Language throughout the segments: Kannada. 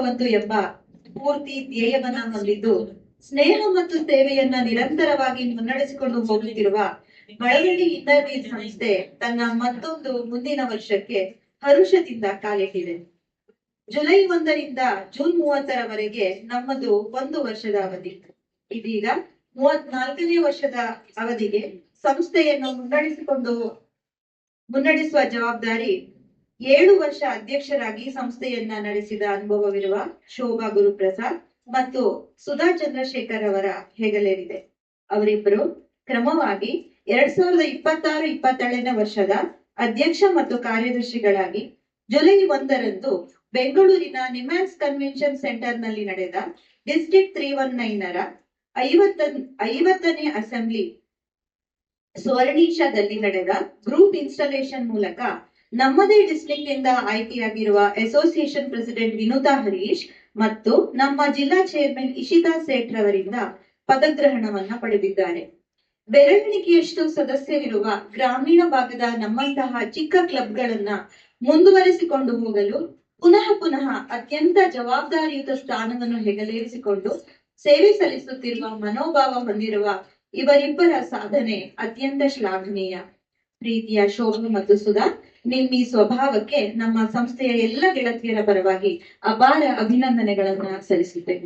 ಒಂದು ಎಂಬ ಪೂರ್ತಿ ಧ್ಯೇಯವನ್ನ ಹೊಂದಿದ್ದು ಸ್ನೇಹ ಮತ್ತು ಸೇವೆಯನ್ನ ನಿರಂತರವಾಗಿ ಮುನ್ನಡೆಸಿಕೊಂಡು ಹೋಗುತ್ತಿರುವ ಮಳವಳ್ಳಿ ಇಂಟರ್ವ್ಯೂ ಸಂಸ್ಥೆ ತನ್ನ ಮತ್ತೊಂದು ಮುಂದಿನ ವರ್ಷಕ್ಕೆ ಹರುಷದಿಂದ ಕಾಲಿಟ್ಟಿದೆ. ಜುಲೈ 1ರಿಂದ ಜೂನ್ 30ರವರೆಗೆ ನಮ್ಮದು 1 ವರ್ಷದ ಅವಧಿ. ಇದೀಗ 34ನೇ ವರ್ಷದ ಅವಧಿಗೆ ಸಂಸ್ಥೆಯನ್ನು ಮುನ್ನಡೆಸುವ ಜವಾಬ್ದಾರಿ 7 ವರ್ಷ ಅಧ್ಯಕ್ಷರಾಗಿ ಸಂಸ್ಥೆಯನ್ನ ನಡೆಸಿದ ಅನುಭವವಿರುವ ಶೋಭಾ ಗುರುಪ್ರಸಾದ್ ಮತ್ತು ಸುಧಾ ಚಂದ್ರಶೇಖರ್ ಅವರ ಹೆಗಲೇರಿದೆ. ಅವರಿಬ್ಬರು ಕ್ರಮವಾಗಿ 2026-27ನೇ ವರ್ಷದ ಅಧ್ಯಕ್ಷ ಮತ್ತು ಕಾರ್ಯದರ್ಶಿಗಳಾಗಿ ಜುಲೈ 1ರಂದು ಬೆಂಗಳೂರಿನ ನಿಮ್ಯಾನ್ಸ್ ಕನ್ವೆನ್ಷನ್ ಸೆಂಟರ್ ನಲ್ಲಿ ನಡೆದ ಡಿಸ್ಟ್ರಿಕ್ಟ್ 319ರ 50ನೇ ಅಸೆಂಬ್ಲಿ ಸ್ವರ್ಣೀಶದಲ್ಲಿ ನಡೆದ ಗ್ರೂಪ್ ಇನ್ಸ್ಟಾಲೇಷನ್ ಮೂಲಕ ನಮ್ಮದೇ ಡಿಸ್ಟ್ರಿಕ್ಟ್ ಇಂದ ಆಯ್ಕೆಯಾಗಿರುವ ಅಸೋಸಿಯೇಷನ್ ಪ್ರೆಸಿಡೆಂಟ್ ವಿನುತಾ ಹರೀಶ್ ಮತ್ತು ನಮ್ಮ ಜಿಲ್ಲಾ ಚೇರ್ಮನ್ ಇಶಿತಾ ಸೇಠ್ ರವರಿಂದ ಪದಗ್ರಹಣವನ್ನ ಪಡೆದಿದ್ದಾರೆ. ಬೆರಳೆಣಿಕೆಯಷ್ಟು ಸದಸ್ಯರಿರುವ ಗ್ರಾಮೀಣ ಭಾಗದ ನಮ್ಮಂತಹ ಚಿಕ್ಕ ಕ್ಲಬ್ಗಳನ್ನ ಮುಂದುವರೆಸಿಕೊಂಡು ಹೋಗಲು ಪುನಃ ಅತ್ಯಂತ ಜವಾಬ್ದಾರಿಯುತ ಸ್ಥಾನವನ್ನು ಹೆಗಲೇರಿಸಿಕೊಂಡು ಸೇವೆ ಸಲ್ಲಿಸುತ್ತಿರುವ ಮನೋಭಾವ ಹೊಂದಿರುವ ಇವರಿಬ್ಬರ ಸಾಧನೆ ಅತ್ಯಂತ ಶ್ಲಾಘನೀಯ. ಪ್ರೀತಿಯ ಶೋಭಾ ಮತ್ತು ಸುಧಾ, ನಿಮ್ಮ ಈ ಸ್ವಭಾವಕ್ಕೆ ನಮ್ಮ ಸಂಸ್ಥೆಯ ಎಲ್ಲ ಗೆಳತಿಯರ ಪರವಾಗಿ ಅಪಾರ ಅಭಿನಂದನೆಗಳನ್ನ ಸಲ್ಲಿಸುತ್ತೇವೆ.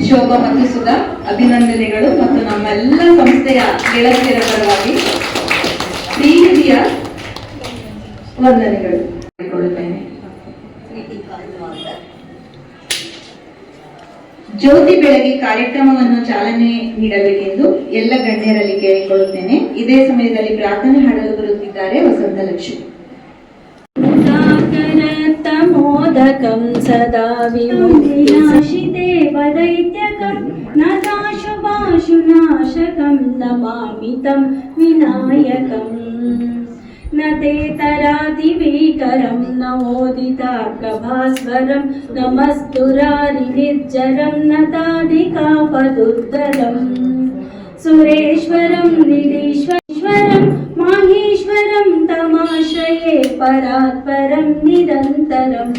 ಶೋಭಾ ಮತ್ತು ಸುಧಾ, ಅಭಿನಂದನೆಗಳು ಮತ್ತು ನಮ್ಮೆಲ್ಲ ಸಂಸ್ಥೆಯ ಗೆಳತಿಯರ ಪರವಾಗಿ ಪ್ರೀತಿಯ ವಂದನೆಗಳು ಮಾಡಿಕೊಳ್ಳುತ್ತೇನೆ. ಜ್ಯೋತಿ ಬೆಳಗ್ಗೆ ಕಾರ್ಯಕ್ರಮವನ್ನು ಚಾಲನೆ ನೀಡಬೇಕೆಂದು ಎಲ್ಲ ಗಣ್ಯರಲ್ಲಿ ಕೇಳಿಕೊಳ್ಳುತ್ತೇನೆ. ಇದೇ ಸಮಯದಲ್ಲಿ ಪ್ರಾರ್ಥನೆ ಹಾಡಲು ಬರುತ್ತಿದ್ದಾರೆ ವಸಂತಲಕ್ಷ್ಮಿ. ಮೋದಕಂ ಸದಾ ವಿಮುಕ್ತಿನಾಶಿದೇವದೈತ್ಯಕಂ ನತಾಶುಭಾಶುನಾಶಕಂ ನಮಾಮಿತಂ ವಿನಾಯಕಂ ನತೇತರಾದಿವೇಕರಂ ನಮೋದಿತಾರ್ಕಭಾಸ್ವರಂ ನಮಸ್ತುರಾರಿನಿರ್ಜರಂ ನತಾಧಿಕಾಪದುರ್ಧರಂ ಸುರೇಶ್ವರಂ ನಿರೀಶ್ವರಂ ಮಾಹೇಶ್ವರಂ ತಮಾಶ್ರಯೇ ಪರಾತ್ಪರಂ ನಿರಂತರಂ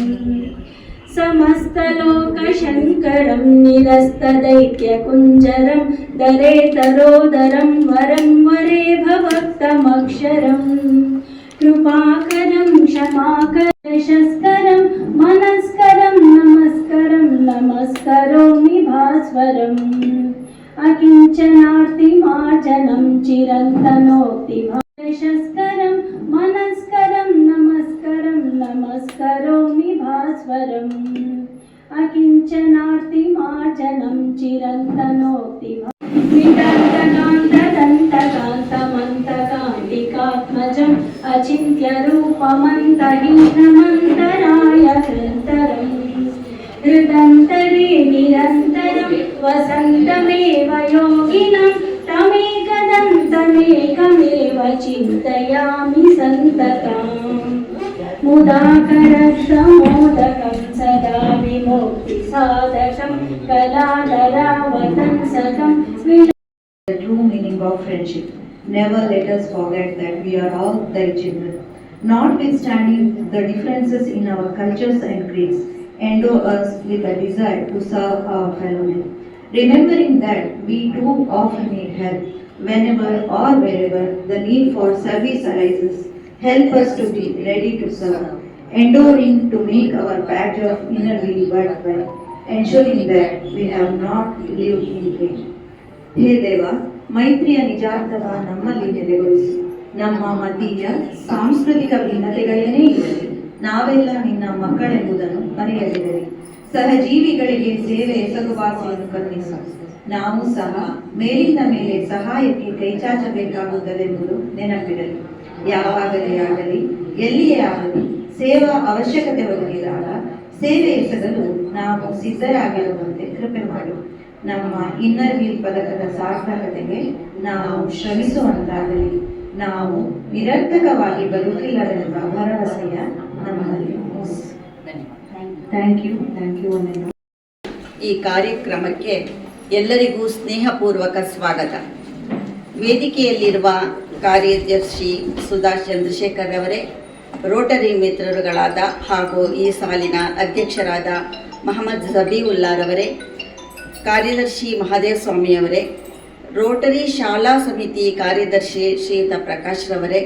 ಸಮಸ್ತಲೋಕಶಂಕರಂ ನಿರಸ್ತದೈತ್ಯಕುಂಜರಂ ದರೇತರೋದರಂ ವರಂ ವರೇ ಭವಕ್ತಮಕ್ಷರಂ ಕೃಪಾಕರಂ ಕ್ಷಮಾಕರಶಸ್ಕರಂ ಮನಸ್ಕರಂ ನಮಸ್ಕರಂ ನಮಸ್ಕರೋಮಿ ಭಾಸ್ವರಂ ಅಕಿಂಚನಾರ್ತಿಮಾರ್ಜನಂ ಚಿರಂತನೋಕ್ತಿಭಾಷಸ್ಕರಂ ಮನಸ್ಕರಂ ನಮಸ್ಕರಂ ನಮಸ್ಕರೋಮಿ ಭಾಸ್ವರಂ ಅಕಿಂಚನಾರ್ತಿಮಾರ್ಜನಂ ಚಿರಂತನೋಕ್ತಿಭಾಂತಕಾಂತಮಂತಕಾಂತಿಕಾತ್ಮಜಂ ಅಚಿಂತ್ಯ ರೂಪಮಂತಹೀನಮಂತರಾಯ ಹೃಂತರಂ ಹೃದಂತರೇ ನಿರಂತರಂ ವಸಂತಮೇವ ಯೋಗಿನಂ ತಮೇಕದಂತಮೇಕಮೇವ ಚಿಂತಯಾಮಿ ಸಂತತಂ ಮುದಾಕರಸಮೋದಕಂ ಸದಾ ವಿಮುಕ್ತಿ ಸಾಧಕಂ ಕಲಾಧರಾವತಂಸಕಂ. The true meaning of friendship. Never let us forget that we are all their children. Notwithstanding the differences in our cultures and creeds, endow us with a desire to serve our fellow men. Remembering that we too often need help whenever or wherever the need for service arises, help us to be ready to serve, enduring to make our badge of inner being worthwhile, ensuring that we have not lived in vain. ಹೇ ದೇವ, ಮೈತ್ರಿಯ ನಿಜಾರ್ಥವ ನಮ್ಮಲ್ಲಿ ನೆಲೆಗೊಳಿಸಿ, ನಮ್ಮ ಮತೀಯ ಸಾಂಸ್ಕೃತಿಕ ಭಿನ್ನತೆಗಳೇನೇ ಇರಲಿ, ನಾವೆಲ್ಲ ನಿನ್ನ ಮಕ್ಕಳೆಂಬುದನ್ನು ಮರೆಯದಿರಲಿ. ಸಹಜೀವಿಗಳಿಗೆ ಸೇವೆ ಎಸಗುವಾಸಿಯನ್ನು ಕರುಣಿಸು. ನಾವು ಸಹ ಮೇಲಿಂದ ಮೇಲೆ ಸಹಾಯಕ್ಕೆ ಕೈಚಾಚಬೇಕಾಗುತ್ತದೆಂಬುದು ನೆನಪಿರಲಿ. ಯಾವಾಗಲೇ ಆಗಲಿ, ಎಲ್ಲಿಯೇ ಆಗಲಿ, ಸೇವಾ ಅವಶ್ಯಕತೆ ಒದಗಿದಾಗ ಸೇವೆ ಎಸಗಲು ನಾವು ಸಿದ್ಧರಾಗಿರುವಂತೆ ಕೃಪೆ ಮಾಡು. ನಮ್ಮ ಇನ್ನರ್ ವೀಲ್ ಪದಕದ ಸಾರ್ಥಕತೆಗೆ ನಾವು ಶ್ರಮಿಸುವಂತಾಗಲಿ. ನಾವು ನಿರರ್ಥಕವಾಗಿ ಬದುಕಿಲ್ಲವೆಂಬ ಭರವಸೆಯ ನಮ್ಮಲ್ಲಿ. Thank you. ಈ ಕಾರ್ಯಕ್ರಮಕ್ಕೆ ಎಲ್ಲರಿಗೂ ಸ್ನೇಹಪೂರ್ವಕ ಸ್ವಾಗತ. ವೇದಿಕೆಯಲ್ಲಿರುವ ಕಾರ್ಯದರ್ಶಿ ಸುಧಾ ಚಂದ್ರಶೇಖರ್ ಅವರೇ, ರೋಟರಿ ಮಿತ್ರರುಗಳಾದ ಹಾಗೂ ಈ ಸಾಲಿನ ಅಧ್ಯಕ್ಷರಾದ ಮಹಮ್ಮದ್ ಜಬೀವುಲ್ಲಾರವರೇ, ಕಾರ್ಯದರ್ಶಿ ಮಹಾದೇವ ಸ್ವಾಮಿಯವರೇ, ರೋಟರಿ ಶಾಲಾ ಸಮಿತಿ ಕಾರ್ಯದರ್ಶಿ ಶ್ರೀಯುತ ಪ್ರಕಾಶ್ ರವರೇ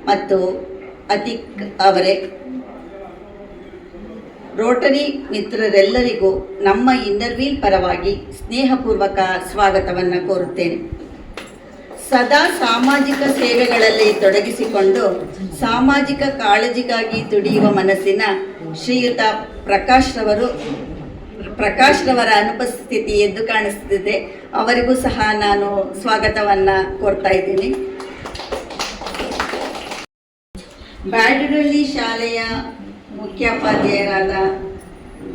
ಮತ್ತು ಅತಿಕ್ ಅವರೇ, ರೋಟರಿ ಮಿತ್ರರೆಲ್ಲರಿಗೂ ನಮ್ಮ ಇನ್ನರ್ವೀಲ್ ಪರವಾಗಿ ಸ್ನೇಹಪೂರ್ವಕ ಸ್ವಾಗತವನ್ನು ಕೋರುತ್ತೇನೆ. ಸದಾ ಸಾಮಾಜಿಕ ಸೇವೆಗಳಲ್ಲಿ ತೊಡಗಿಸಿಕೊಂಡು ಸಾಮಾಜಿಕ ಕಾಳಜಿಗಾಗಿ ತುಡಿಯುವ ಮನಸ್ಸಿನ ಶ್ರೀಯುತ ಪ್ರಕಾಶ್ ರವರ ಅನುಪಸ್ಥಿತಿ ಎದ್ದು ಕಾಣಿಸ್ತಿದೆ. ಅವರಿಗೂ ಸಹ ನಾನು ಸ್ವಾಗತವನ್ನು ಕೋರ್ತಾ ಇದ್ದೀನಿ. ಬ್ಯಾಡರಳ್ಳಿ ಶಾಲೆಯ ಮುಖ್ಯೋಪಾಧ್ಯಾಯರಾದ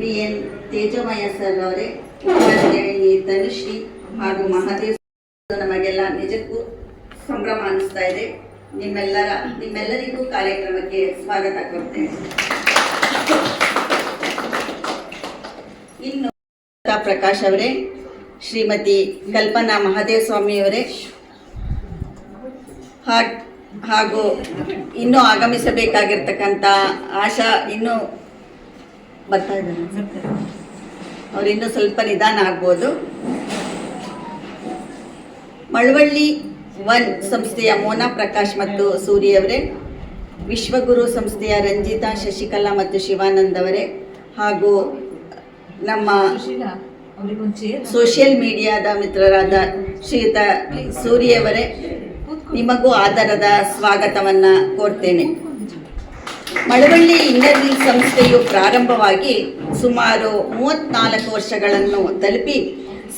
BN ತೇಜಮಯ ಸರ್ ಅವರೇ, ಉಪಾಧ್ಯಾಯಿನಿ ತನುಶ್ರೀ ಹಾಗೂ ಮಹಾದೇವ್, ನಮಗೆಲ್ಲ ನಿಜಕ್ಕೂ ಸಂಭ್ರಮ ಅನಿಸ್ತಾ ಇದೆ. ನಿಮ್ಮೆಲ್ಲರಿಗೂ ಕಾರ್ಯಕ್ರಮಕ್ಕೆ ಸ್ವಾಗತ ಕೊಡ್ತೇನೆ. ಇನ್ನು ಪ್ರಕಾಶ್ ಅವರೇ, ಶ್ರೀಮತಿ ಕಲ್ಪನಾ ಮಹಾದೇವ ಸ್ವಾಮಿಯವರೇ ಹಾಗೂ ಇನ್ನೂ ಆಗಮಿಸಬೇಕಾಗಿರ್ತಕ್ಕಂಥ ಆಶಾ ಇನ್ನೂ ಬರ್ತಾ ಇದ್ದಾರೆ, ಅವ್ರು ಇನ್ನೂ ಸ್ವಲ್ಪ ನಿಧಾನ ಆಗ್ಬೋದು. ಮಳವಳ್ಳಿ 1 ಸಂಸ್ಥೆಯ ಮೋನಾ ಪ್ರಕಾಶ್ ಮತ್ತು ಸೂರ್ಯವರೇ, ವಿಶ್ವಗುರು ಸಂಸ್ಥೆಯ ರಂಜಿತಾ, ಶಶಿಕಲಾ ಮತ್ತು ಶಿವಾನಂದ್ ಅವರೇ, ಹಾಗೂ ನಮ್ಮ ಸೋಷಿಯಲ್ ಮೀಡಿಯಾದ ಮಿತ್ರರಾದ ಶ್ರೀಯುತ ಸೂರ್ಯವರೇ, ನಿಮಗೂ ಆದರದ ಸ್ವಾಗತವನ್ನು ಕೋರ್ತೇನೆ. ಮಳವಳ್ಳಿ ಇನ್ನರ್ವೀಲ್ ಸಂಸ್ಥೆಯು ಪ್ರಾರಂಭವಾಗಿ ಸುಮಾರು 34 ವರ್ಷಗಳನ್ನು ತಲುಪಿ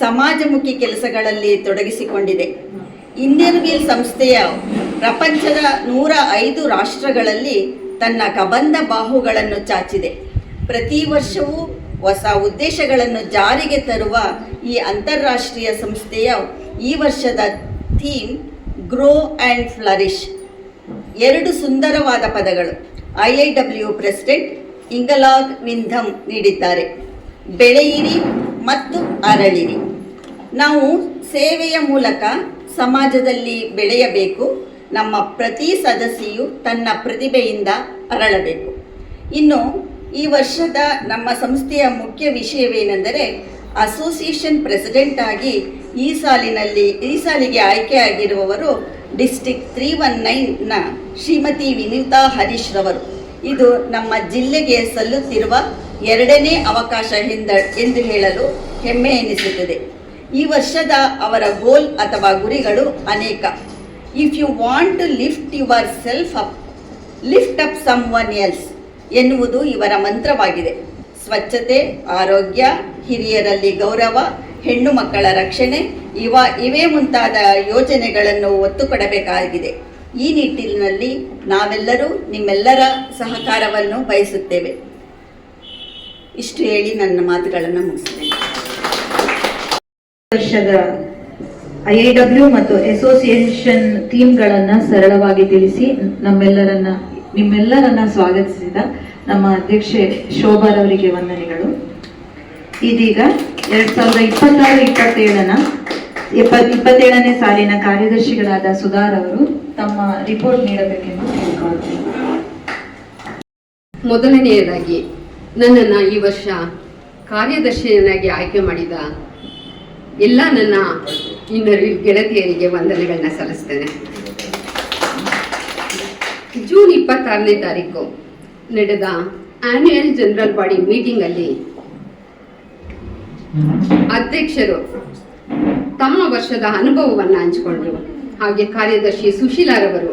ಸಮಾಜಮುಖಿ ಕೆಲಸಗಳಲ್ಲಿ ತೊಡಗಿಸಿಕೊಂಡಿದೆ. ಇನ್ನರ್ವೀಲ್ ಸಂಸ್ಥೆಯ ಪ್ರಪಂಚದ 105 ರಾಷ್ಟ್ರಗಳಲ್ಲಿ ತನ್ನ ಕಬಂಧ ಬಾಹುಗಳನ್ನು ಚಾಚಿದೆ. ಪ್ರತಿ ವರ್ಷವೂ ಹೊಸ ಉದ್ದೇಶಗಳನ್ನು ಜಾರಿಗೆ ತರುವ ಈ ಅಂತಾರಾಷ್ಟ್ರೀಯ ಸಂಸ್ಥೆಯ ಈ ವರ್ಷದ ಥೀಮ್ ಗ್ರೋ ಆ್ಯಂಡ್ ಫ್ಲರಿಶ್. 2 ಸುಂದರವಾದ ಪದಗಳು IIW ಪ್ರೆಸಿಡೆಂಟ್ ಇಂಗಲಾಗ್ ವಿಂಧಮ್ ನೀಡಿದ್ದಾರೆ: ಬೆಳೆಯಿರಿ ಮತ್ತು ಅರಳಿರಿ. ನಾವು ಸೇವೆಯ ಮೂಲಕ ಸಮಾಜದಲ್ಲಿ ಬೆಳೆಯಬೇಕು. ನಮ್ಮ ಪ್ರತಿ ಸದಸ್ಯೆಯು ತನ್ನ ಪ್ರತಿಭೆಯಿಂದ ಅರಳಬೇಕು. ಇನ್ನು ಈ ವರ್ಷದ ನಮ್ಮ ಸಂಸ್ಥೆಯ ಮುಖ್ಯ ವಿಷಯವೇನೆಂದರೆ, ಅಸೋಸಿಯೇಷನ್ ಪ್ರೆಸಿಡೆಂಟ್ ಆಗಿ ಈ ಸಾಲಿಗೆ ಆಯ್ಕೆಯಾಗಿರುವವರು ಡಿಸ್ಟ್ರಿಕ್ಟ್ 319ನ ಶ್ರೀಮತಿ ವಿನೀತಾ ಹರೀಶ್ ರವರು. ಇದು ನಮ್ಮ ಜಿಲ್ಲೆಗೆ ಸಲ್ಲುತ್ತಿರುವ 2ನೇ ಅವಕಾಶ ಎಂದು ಹೇಳಲು ಹೆಮ್ಮೆ ಎನಿಸುತ್ತದೆ. ಈ ವರ್ಷದ ಅವರ ಗೋಲ್ ಅಥವಾ ಗುರಿಗಳು ಅನೇಕ. If you want to lift yourself up, lift up someone else ಎನ್ನುವುದು ಇವರ ಮಂತ್ರವಾಗಿದೆ. ಸ್ವಚ್ಛತೆ, ಆರೋಗ್ಯ, ಹಿರಿಯರಲ್ಲಿ ಗೌರವ, ಹೆಣ್ಣು ಮಕ್ಕಳ ರಕ್ಷಣೆ ಇವೇ ಮುಂತಾದ ಯೋಜನೆಗಳನ್ನು ಒತ್ತು ಕೊಡಬೇಕಾಗಿದೆ. ಈ ನಿಟ್ಟಿನಲ್ಲಿ ನಾವೆಲ್ಲರೂ ನಿಮ್ಮೆಲ್ಲರ ಸಹಕಾರವನ್ನು ಬಯಸುತ್ತೇವೆ. ಇಷ್ಟು ಹೇಳಿ ನನ್ನ ಮಾತುಗಳನ್ನು ಮುಗಿಸ್ತೇನೆ. ವರ್ಷದ IIW ಮತ್ತು ಅಸೋಸಿಯೇಷನ್ ಥೀಮ್ಗಳನ್ನು ಸರಳವಾಗಿ ತಿಳಿಸಿ ನಿಮ್ಮೆಲ್ಲರನ್ನ ಸ್ವಾಗತಿಸಿದ ನಮ್ಮ ಅಧ್ಯಕ್ಷೆ ಶೋಭಾರವರಿಗೆ ವಂದನೆಗಳು. ಇದೀಗ 2026-27ನೇ ಸಾಲಿನ ಕಾರ್ಯದರ್ಶಿಗಳಾದ ಸುಧಾರ್ ಅವರು ತಮ್ಮ ರಿಪೋರ್ಟ್ ನೀಡಬೇಕೆಂದು ಕೇಳಿಕೊಳ್ಳುತ್ತೇನೆ. ಮೊದಲನೆಯದಾಗಿ ನನ್ನನ್ನು ಈ ವರ್ಷ ಕಾರ್ಯದರ್ಶಿಯನ್ನಾಗಿ ಆಯ್ಕೆ ಮಾಡಿದ ಎಲ್ಲ ನನ್ನ ಇನ್ನರ್ವೀಲ್ ಗೆಳತಿಯರಿಗೆ ವಂದನೆಗಳನ್ನ ಸಲ್ಲಿಸ್ತೇನೆ. ಜೂನ್ 26ನೇ ತಾರೀಕು ನಡೆದ ಆನ್ಯುಯಲ್ ಜನರಲ್ ಬಾಡಿ ಮೀಟಿಂಗಲ್ಲಿ ಅಧ್ಯಕ್ಷರು ತಮ್ಮ ವರ್ಷದ ಅನುಭವವನ್ನು ಹಂಚಿಕೊಂಡ್ರು. ಹಾಗೆ ಕಾರ್ಯದರ್ಶಿ ಸುಶೀಲಾರವರು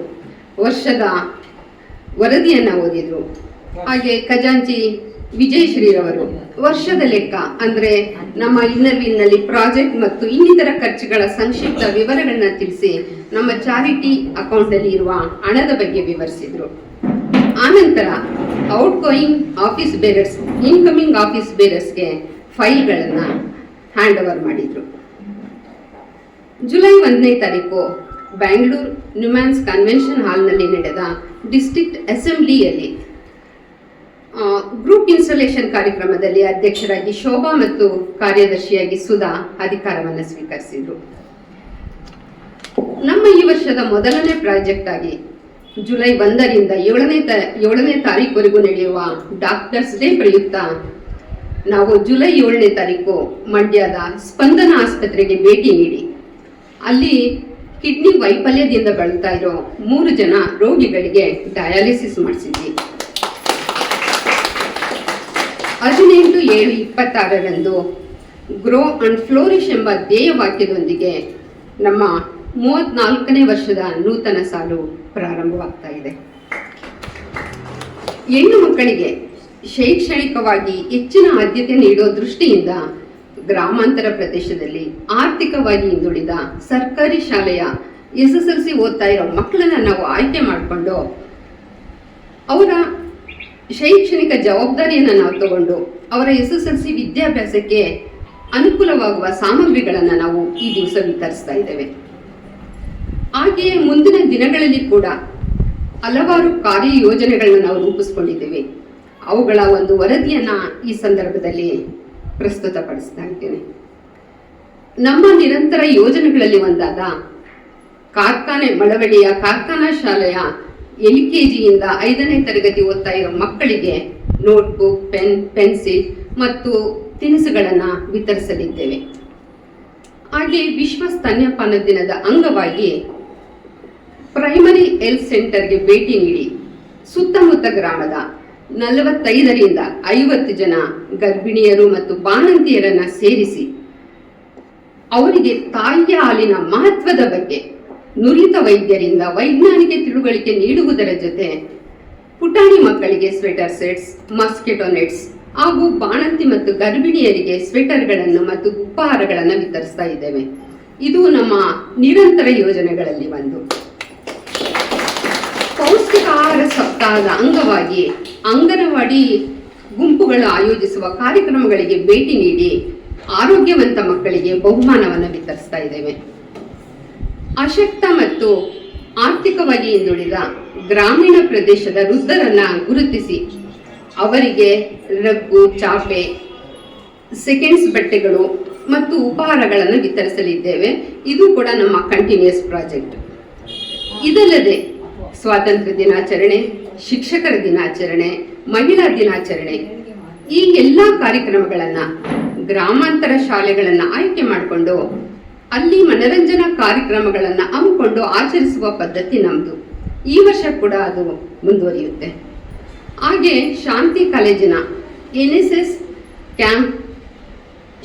ವರ್ಷದ ವರದಿಯನ್ನು ಓದಿದ್ರು. ಹಾಗೆ ಖಜಾಂಚಿ ವಿಜಯ್ ಶ್ರೀರವರು ವರ್ಷದ ಲೆಕ್ಕ ಅಂದರೆ ನಮ್ಮ ಇನ್ನರ್ವೀಲ್ನಲ್ಲಿ ಪ್ರಾಜೆಕ್ಟ್ ಮತ್ತು ಇನ್ನಿತರ ಖರ್ಚುಗಳ ಸಂಕ್ಷಿಪ್ತ ವಿವರಗಳನ್ನ ತಿಳಿಸಿ ನಮ್ಮ ಚಾರಿಟಿ ಅಕೌಂಟಲ್ಲಿ ಇರುವ ಹಣದ ಬಗ್ಗೆ ವಿವರಿಸಿದ್ರು. ಆನಂತರ outgoing office bearers, incoming office ಬೇರರ್ಸ್ಗೆ ಫೈಲ್ಗಳನ್ನು ಹ್ಯಾಂಡ್ ಓವರ್ ಮಾಡಿದ್ರು. ಜುಲೈ 1ನೇ ತಾರೀಕು ಬ್ಯಾಂಗ್ಳೂರ್ ನ್ಯೂಮ್ಯಾನ್ಸ್ ಕನ್ವೆನ್ಷನ್ ಹಾಲ್ನಲ್ಲಿ ನಡೆದ ಡಿಸ್ಟ್ರಿಕ್ಟ್ ಅಸೆಂಬ್ಲಿಯಲ್ಲಿ ಗ್ರೂಪ್ ಇನ್ಸ್ಟಾಲೇಷನ್ ಕಾರ್ಯಕ್ರಮದಲ್ಲಿ ಅಧ್ಯಕ್ಷರಾಗಿ ಶೋಭಾ ಮತ್ತು ಕಾರ್ಯದರ್ಶಿಯಾಗಿ ಸುಧಾ ಅಧಿಕಾರವನ್ನು ಸ್ವೀಕರಿಸಿದ್ರು. ನಮ್ಮ ಈ ವರ್ಷದ ಮೊದಲನೇ ಪ್ರಾಜೆಕ್ಟ್ ಆಗಿ ಜುಲೈ 1ರಿಂದ 7ನೇ ತಾರೀಕುವರೆಗೂ ನಡೆಯುವ ಡಾಕ್ಟರ್ಸ್ ಡೇ ಪ್ರಯುಕ್ತ ನಾವು ಜುಲೈ 7ನೇ ತಾರೀಕು ಮಂಡ್ಯದ ಸ್ಪಂದನ ಆಸ್ಪತ್ರೆಗೆ ಭೇಟಿ ನೀಡಿ ಅಲ್ಲಿ ಕಿಡ್ನಿ ವೈಫಲ್ಯದಿಂದ ಬಳಲ್ತಾ ಇರೋ 3 ಜನ ರೋಗಿಗಳಿಗೆ ಡಯಾಲಿಸಿಸ್ ಮಾಡಿಸಿದ್ವಿ. 18/7/26ರಂದು ಗ್ರೋ ಅಂಡ್ ಫ್ಲೋರಿಶ್ ಎಂಬ ಧ್ಯೇಯ ವಾಕ್ಯದೊಂದಿಗೆ ನಮ್ಮ 34ನೇ ವರ್ಷದ ನೂತನ ಸಾಲು ಪ್ರಾರಂಭವಾಗ್ತಾ ಇದೆ. ಹೆಣ್ಣು ಮಕ್ಕಳಿಗೆ ಶೈಕ್ಷಣಿಕವಾಗಿ ಹೆಚ್ಚಿನ ಆದ್ಯತೆ ನೀಡೋ ದೃಷ್ಟಿಯಿಂದ ಗ್ರಾಮಾಂತರ ಪ್ರದೇಶದಲ್ಲಿ ಆರ್ಥಿಕವಾಗಿ ಹಿಂದುಳಿದ ಸರ್ಕಾರಿ ಶಾಲೆಯ SSLC ಓದ್ತಾ ಇರೋ ಮಕ್ಕಳನ್ನ ನಾವು ಆಯ್ಕೆ ಮಾಡಿಕೊಂಡು ಅವರ ಶೈಕ್ಷಣಿಕ ಜವಾಬ್ದಾರಿಯನ್ನು ನಾವು ತಗೊಂಡು ಅವರ SSLC ವಿದ್ಯಾಭ್ಯಾಸಕ್ಕೆ ಅನುಕೂಲವಾಗುವ ಸಾಮಗ್ರಿಗಳನ್ನು ನಾವು ಈ ದಿವಸ ವಿತರಿಸ್ತಾ ಇದ್ದೇವೆ. ಹಾಗೆಯೇ ಮುಂದಿನ ದಿನಗಳಲ್ಲಿ ಕೂಡ ಹಲವಾರು ಕಾರ್ಯಯೋಜನೆಗಳನ್ನ ನಾವು ರೂಪಿಸ್ಕೊಂಡಿದ್ದೇವೆ. ಅವುಗಳ ಒಂದು ವರದಿಯನ್ನ ಈ ಸಂದರ್ಭದಲ್ಲಿ ಪ್ರಸ್ತುತಪಡಿಸ್ತಾ ಇದ್ದೇನೆ. ನಮ್ಮ ನಿರಂತರ ಯೋಜನೆಗಳಲ್ಲಿ ಒಂದಾದ ಮಳವಳ್ಳಿಯ ಕಾರ್ಖಾನಾ ಶಾಲೆಯ LKGಯಿಂದ 5ನೇ ತರಗತಿ ಓದ್ತಾ ಇರೋ ಮಕ್ಕಳಿಗೆ ನೋಟ್ಬುಕ್, ಪೆನ್, ಪೆನ್ಸಿಲ್ ಮತ್ತು ತಿನಿಸುಗಳನ್ನು ವಿತರಿಸಲಿದ್ದೇವೆ. ಹಾಗೆ ವಿಶ್ವ ಸ್ತನ್ಯಪಾನ ದಿನದ ಅಂಗವಾಗಿ ಪ್ರೈಮರಿ ಹೆಲ್ತ್ ಸೆಂಟರ್ಗೆ ಭೇಟಿ ನೀಡಿ ಸುತ್ತಮುತ್ತ ಗ್ರಾಮದ 45ರಿಂದ 50 ಜನ ಗರ್ಭಿಣಿಯರು ಮತ್ತು ಬಾಣಂತಿಯರನ್ನ ಸೇರಿಸಿ ಅವರಿಗೆ ತಾಯಿಯ ಹಾಲಿನ ಮಹತ್ವದ ಬಗ್ಗೆ ನುರಿತ ವೈದ್ಯರಿಂದ ವೈಜ್ಞಾನಿಕ ತಿಳುವಳಿಕೆ ನೀಡುವುದರ ಜೊತೆ ಪುಟಾಣಿ ಮಕ್ಕಳಿಗೆ ಸ್ವೆಟರ್ ಸೆಟ್ಸ್, ಮಸ್ಕಿಟೋ ನೆಟ್ಸ್ ಹಾಗೂ ಬಾಣಂತಿ ಮತ್ತು ಗರ್ಭಿಣಿಯರಿಗೆ ಸ್ವೆಟರ್ಗಳನ್ನು ಮತ್ತು ಉಪಹಾರಗಳನ್ನು ವಿತರಿಸ್ತಾ ಇದ್ದೇವೆ. ಇದು ನಮ್ಮ ನಿರಂತರ ಯೋಜನೆಗಳಲ್ಲಿ ಒಂದು. ಪೌಷ್ಟಿಕ ಆಹಾರ ಸಪ್ತಾಹದ ಅಂಗವಾಗಿ ಅಂಗನವಾಡಿ ಗುಂಪುಗಳು ಆಯೋಜಿಸುವ ಕಾರ್ಯಕ್ರಮಗಳಿಗೆ ಭೇಟಿ ನೀಡಿ ಆರೋಗ್ಯವಂತ ಮಕ್ಕಳಿಗೆ ಬಹುಮಾನವನ್ನು ವಿತರಿಸ್ತಾ ಇದ್ದೇವೆ. ಅಶಕ್ತ ಮತ್ತು ಆರ್ಥಿಕವಾಗಿ ಹಿಂದುಳಿದ ಗ್ರಾಮೀಣ ಪ್ರದೇಶದ ವೃದ್ಧರನ್ನ ಗುರುತಿಸಿ ಅವರಿಗೆ ರಗ್ಗು, ಚಾಪೆ, ಸೆಕೆಂಡ್ಸ್ ಬಟ್ಟೆಗಳು ಮತ್ತು ಉಪಹಾರಗಳನ್ನು ವಿತರಿಸಲಿದ್ದೇವೆ. ಇದು ಕೂಡ ನಮ್ಮ ಕಂಟಿನ್ಯೂಸ್ ಪ್ರಾಜೆಕ್ಟ್. ಇದಲ್ಲದೆ ಸ್ವಾತಂತ್ರ್ಯ ದಿನಾಚರಣೆ, ಶಿಕ್ಷಕರ ದಿನಾಚರಣೆ, ಮಹಿಳಾ ದಿನಾಚರಣೆ ಈ ಎಲ್ಲ ಕಾರ್ಯಕ್ರಮಗಳನ್ನು ಗ್ರಾಮಾಂತರ ಶಾಲೆಗಳನ್ನು ಆಯ್ಕೆ ಮಾಡಿಕೊಂಡು ಅಲ್ಲಿ ಮನರಂಜನಾ ಕಾರ್ಯಕ್ರಮಗಳನ್ನು ಹಮ್ಮಿಕೊಂಡು ಆಚರಿಸುವ ಪದ್ಧತಿ ನಮ್ಮದು. ಈ ವರ್ಷ ಕೂಡ ಅದು ಮುಂದುವರಿಯುತ್ತೆ. ಹಾಗೆ ಶಾಂತಿ ಕಾಲೇಜಿನ NSS ಕ್ಯಾಂಪ್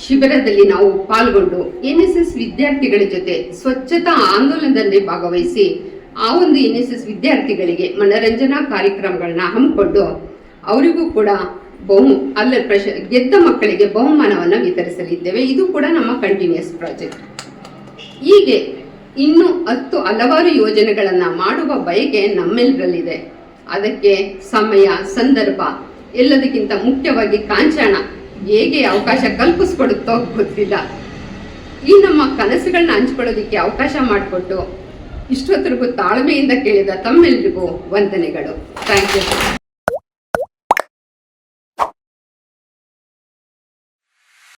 ಶಿಬಿರದಲ್ಲಿ ನಾವು ಪಾಲ್ಗೊಂಡು NSS ವಿದ್ಯಾರ್ಥಿಗಳ ಜೊತೆ ಸ್ವಚ್ಛತಾ ಆಂದೋಲನದಲ್ಲಿ ಭಾಗವಹಿಸಿ ಆ ಒಂದು NSS ವಿದ್ಯಾರ್ಥಿಗಳಿಗೆ ಮನರಂಜನಾ ಕಾರ್ಯಕ್ರಮಗಳನ್ನ ಹಮ್ಮಿಕೊಂಡು ಅವರಿಗೂ ಕೂಡ ಗೆದ್ದ ಮಕ್ಕಳಿಗೆ ಬಹುಮಾನವನ್ನು ವಿತರಿಸಲಿದ್ದೇವೆ. ಇದು ಕೂಡ ನಮ್ಮ ಕಂಟಿನ್ಯೂಸ್ ಪ್ರಾಜೆಕ್ಟ್. ಹೀಗೆ ಇನ್ನು 10 ಹಲವಾರು ಯೋಜನೆಗಳನ್ನ ಮಾಡುವ ಬಯಕೆ ನಮ್ಮೆಲ್ಲರಲ್ಲಿದೆ. ಅದಕ್ಕೆ ಸಮಯ, ಸಂದರ್ಭ, ಎಲ್ಲದಕ್ಕಿಂತ ಮುಖ್ಯವಾಗಿ ಕಾಂಚನ ಹೇಗೆ ಅವಕಾಶ ಕಲ್ಪಿಸ್ಕೊಡುತ್ತೋ ಗೊತ್ತಿಲ್ಲ. ಈ ನಮ್ಮ ಕನಸುಗಳನ್ನ ಹಂಚ್ಕೊಳ್ಳೋದಕ್ಕೆ ಅವಕಾಶ ಮಾಡಿಕೊಟ್ಟು ಇಷ್ಟೊತ್ತರೆಗೂ ತಾಳ್ಮೆಯಿಂದ ಕೇಳಿದ ತಮ್ಮೆಲ್ಲರಿಗೂ ವಂದನೆಗಳು. Thank you.